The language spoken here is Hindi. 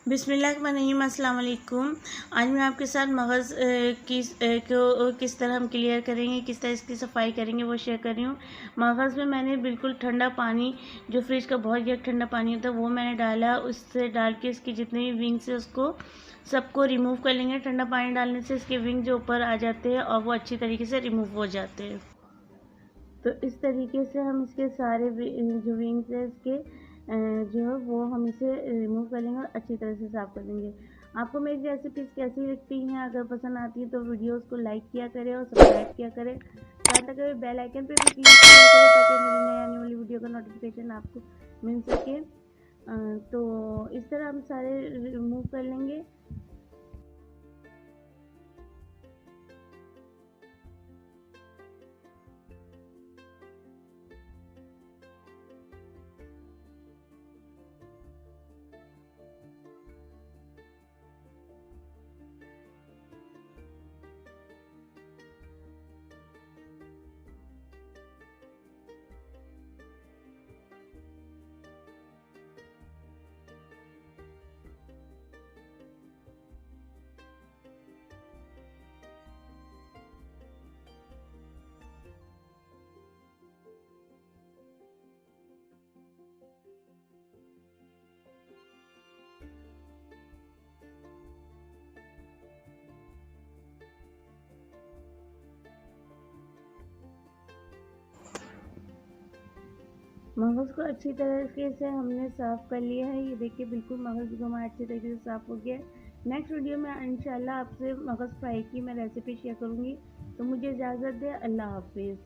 बिस्मिल्लाहिर्रहमानिर्रहीम, अस्सलाम वालेकुम। आज मैं आपके साथ मगज़ को किस तरह हम क्लियर करेंगे, किस तरह इसकी सफाई करेंगे वो शेयर कर रही हूँ। मगज़ में मैंने बिल्कुल ठंडा पानी, जो फ्रिज का बहुत ज़्यादा ठंडा पानी होता है वो मैंने डाला। उससे डाल के इसकी जितनी भी विंग्स है उसको सबको रिमूव कर लेंगे। ठंडा पानी डालने से इसके विंग जो ऊपर आ जाते हैं और वो अच्छी तरीके से रिमूव हो जाते हैं। तो इस तरीके से हम इसके सारे जो विंग्स है इसके जो है वो हम इसे रिमूव कर लेंगे और अच्छी तरह से साफ़ कर देंगे। आपको मेरी रेसिपीज़ कैसी लगती हैं? अगर पसंद आती है तो वीडियोस को लाइक किया करें और सब्सक्राइब किया करें। साथ अगर बेल आइकन पे भी क्लिक किया करें ताकि मेरी नई आने वाली वीडियो का नोटिफिकेशन आपको मिल सके। तो इस तरह हम सारे रिमूव कर लेंगे। मगज़ को अच्छी तरीके से हमने साफ़ कर लिया है। ये देखिए बिल्कुल मगज़ को हमारा अच्छी तरीके से साफ़ हो गया है। नेक्स्ट वीडियो में इंशाल्लाह आपसे मगज़ फ्राई की मैं रेसिपी शेयर करूँगी। तो मुझे इजाज़त दें। अल्लाह हाफ़िज़।